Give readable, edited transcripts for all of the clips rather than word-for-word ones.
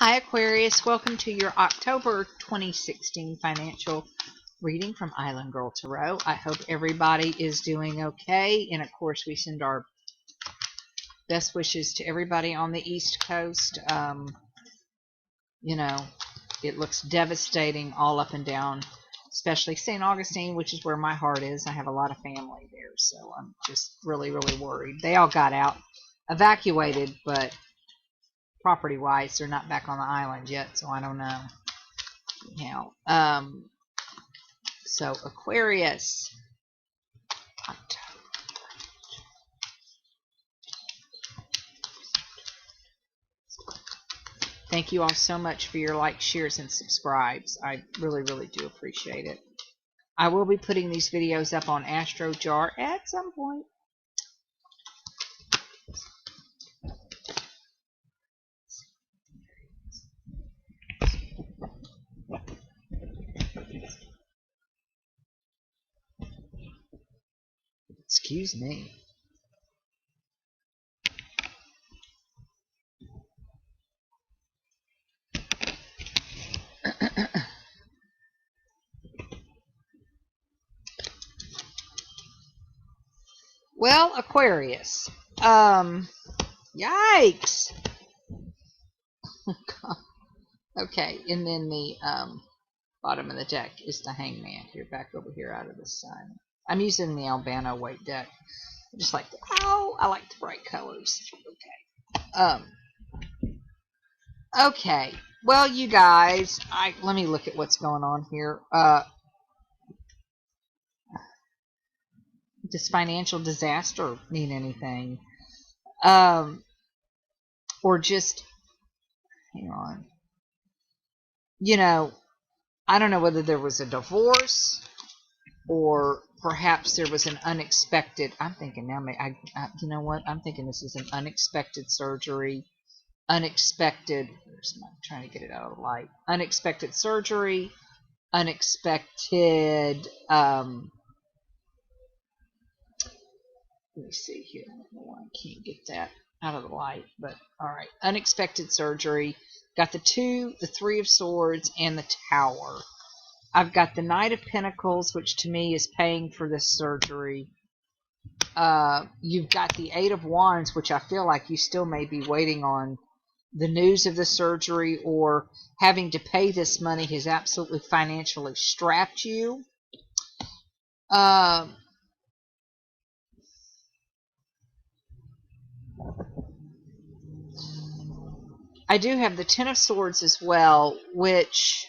Hi Aquarius, welcome to your October 2016 financial reading from Islandgirl Tarot. I hope everybody is doing okay, and of course we send our best wishes to everybody on the East Coast. You know, it looks devastating all up and down, especially St. Augustine, which is where my heart is. I have a lot of family there, so I'm just really worried. They all got out, evacuated, but property-wise, they're not back on the island yet, so I don't know. So Aquarius, thank you all so much for your likes, shares, and subscribes. I really do appreciate it. I will be putting these videos up on AstroJar at some point. Excuse me. Well, Aquarius. Yikes. Okay, and then the bottom of the deck is the Hangman. Here, back over here out of the sun. I'm using the Albano white deck. I just like the, I like the bright colors. Okay. Okay. Well, you guys, let me look at what's going on here. Does financial disaster mean anything? Or just, hang on. You know, I don't know whether there was a divorce or perhaps there was an unexpected, I'm thinking now, you know what? I'm thinking this is an unexpected surgery. Unexpected, I'm trying to get it out of the light. Unexpected surgery, unexpected, let me see here. I don't know why I can't get that out of the light, but all right. Unexpected surgery. Got the 2, the 3 of Swords, and the Tower. I've got the Knight of Pentacles, which to me is paying for this surgery. You've got the 8 of Wands, which I feel like you still may be waiting on the news of the surgery, or having to pay this money has absolutely financially strapped you. I do have the 10 of Swords as well, which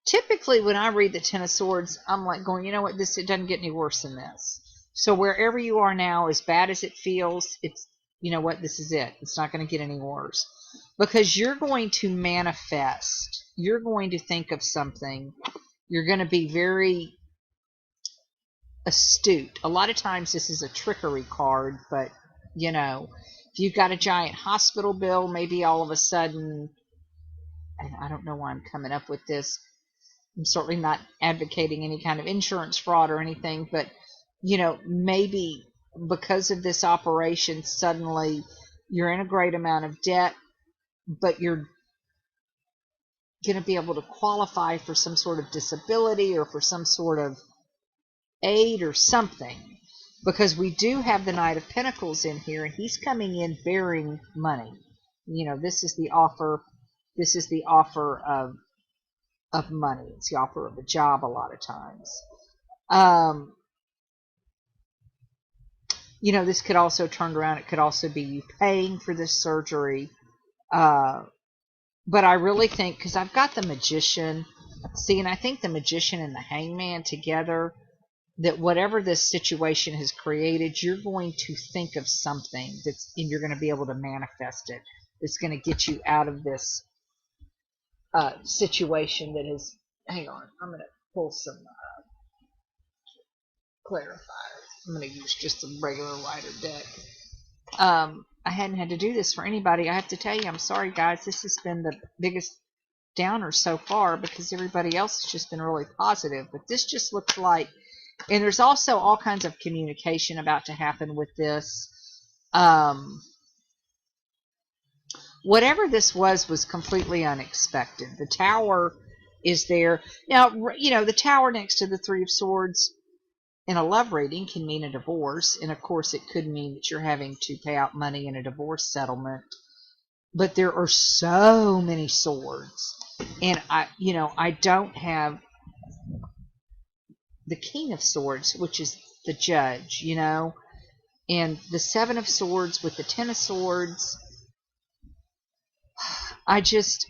typically when I read the 10 of Swords, I'm like going, you know what, it doesn't get any worse than this. So wherever you are now, as bad as it feels, it's, you know what, this is it. It's not going to get any worse. Because you're going to manifest. You're going to think of something. You're going to be very astute. A lot of times this is a trickery card, but, you know, if you've got a giant hospital bill, maybe all of a sudden, and I don't know why I'm coming up with this. I'm certainly not advocating any kind of insurance fraud or anything, but, you know, maybe because of this operation, suddenly you're in a great amount of debt, but you're going to be able to qualify for some sort of disability or for some sort of aid or something, because we do have the Knight of Pentacles in here, and he's coming in bearing money. You know, this is the offer. This is the offer of money. It's the offer of a job a lot of times. You know, this could also turn around. It could also be you paying for this surgery. But I really think, because I've got the Magician, see, and I think the Magician and the Hangman together, that whatever this situation has created, you're going to think of something that's, and you're going to be able to manifest it. That's going to get you out of this situation that is, hang on, I'm going to pull some clarifiers. I'm going to use just a regular lighter deck. I hadn't had to do this for anybody. I have to tell you, I'm sorry, guys. This has been the biggest downer so far because everybody else has just been really positive. But this just looks like, and there's also all kinds of communication about to happen with this. whatever this was completely unexpected. The Tower is there. Now, the Tower next to the Three of Swords in a love reading can mean a divorce, and of course it could mean that you're having to pay out money in a divorce settlement. But there are so many swords, and I don't have the King of Swords, which is the Judge, and the Seven of Swords with the Ten of Swords. I just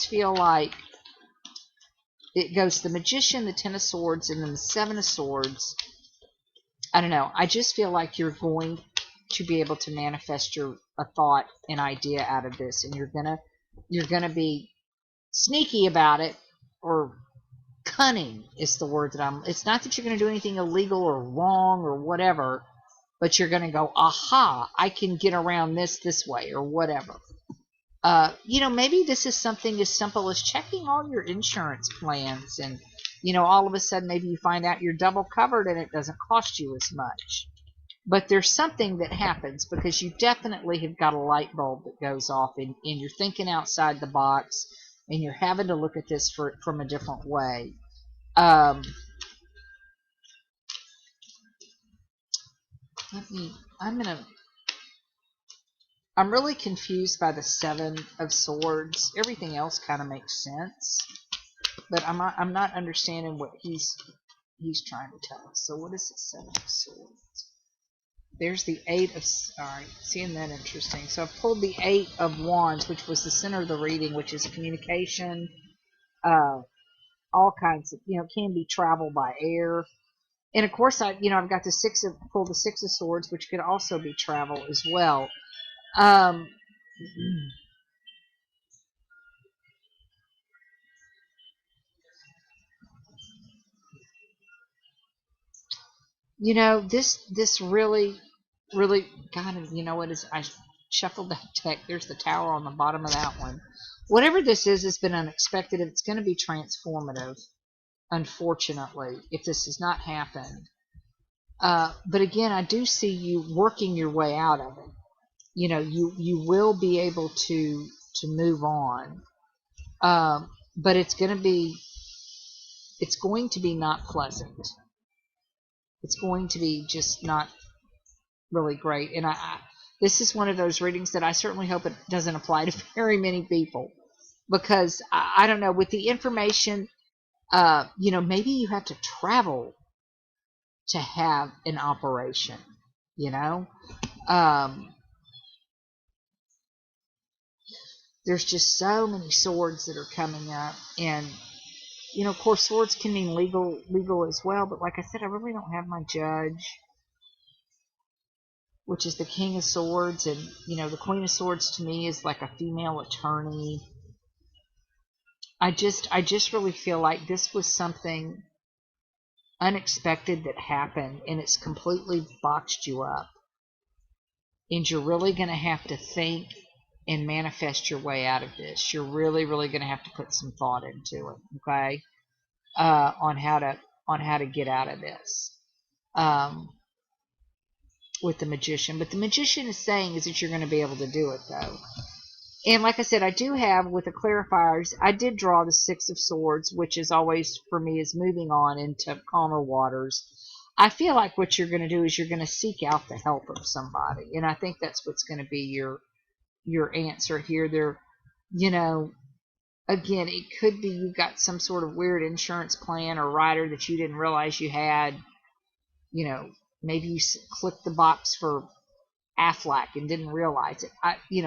feel like it goes the Magician, the Ten of Swords, and then the Seven of Swords. I don't know. I just feel like you're going to be able to manifest a thought, an idea out of this, and you're gonna be sneaky about it, or cunning is the word that it's not that you're gonna do anything illegal or wrong or whatever, but you're gonna go, aha, I can get around this way or whatever. Maybe this is something as simple as checking all your insurance plans, and all of a sudden maybe you find out you're double covered and it doesn't cost you as much. But there's something that happens because you definitely have got a light bulb that goes off, and you're thinking outside the box, and you're having to look at this from a different way. I'm really confused by the Seven of Swords. Everything else kind of makes sense, but I'm not understanding what he's trying to tell us. So what is the Seven of Swords? There's the Eight of... Alright, seeing that interesting. So I've pulled the Eight of Wands, which was the center of the reading, which is communication, all kinds of, can be travel by air. And of course, I've got pulled the Six of Swords, which could also be travel as well. This really, really, God, I shuffled that deck. There's the Tower on the bottom of that one. Whatever this is, it's been unexpected. It's going to be transformative, unfortunately, if this has not happened. But again, I do see you working your way out of it. You will be able to move on. But it's going to be not pleasant. It's going to be just not really great. And this is one of those readings that I certainly hope it doesn't apply to very many people, because I don't know, with the information, maybe you have to travel to have an operation, there's just so many swords that are coming up, and of course, swords can mean legal as well, but like I said, I really don't have my Judge, which is the King of Swords, and the Queen of Swords to me is like a female attorney. I just really feel like this was something unexpected that happened, and it's completely boxed you up, and you're really going to have to think and manifest your way out of this. You're really, really going to have to put some thought into it, okay? On how to get out of this. With the Magician. But the Magician is saying is that you're going to be able to do it, though. And like I said, I do have, with the clarifiers, I did draw the Six of Swords, which is always, for me, is moving on into calmer waters. I feel like what you're going to do is you're going to seek out the help of somebody. And I think that's what's going to be your answer here. There, again, it could be you've got some sort of weird insurance plan or rider that you didn't realize you had. Maybe you clicked the box for Aflac and didn't realize it.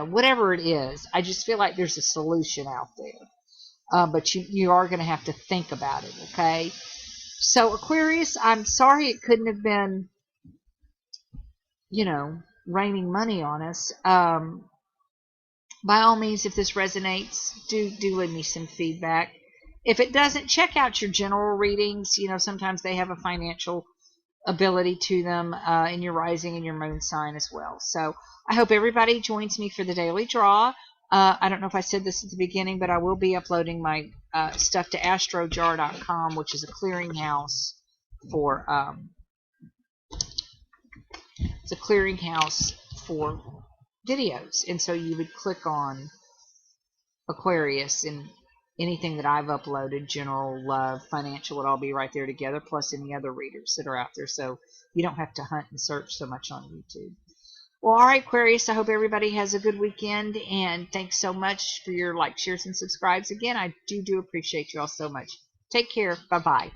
Whatever it is, I just feel like there's a solution out there. But you are going to have to think about it, okay? So, Aquarius, I'm sorry it couldn't have been, raining money on us. By all means, if this resonates, do leave me some feedback. If it doesn't, check out your general readings. Sometimes they have a financial ability to them in your rising and your moon sign as well. So I hope everybody joins me for the daily draw. I don't know if I said this at the beginning, but I will be uploading my stuff to astrojar.com, which is a clearinghouse for for videos. And so you would click on Aquarius, and anything that I've uploaded, general, love, financial, would all be right there together, plus any other readers that are out there. So you don't have to hunt and search so much on YouTube. Well, all right, Aquarius, I hope everybody has a good weekend, and thanks so much for your likes, shares, and subscribes. Again, I do appreciate you all so much. Take care. Bye-bye.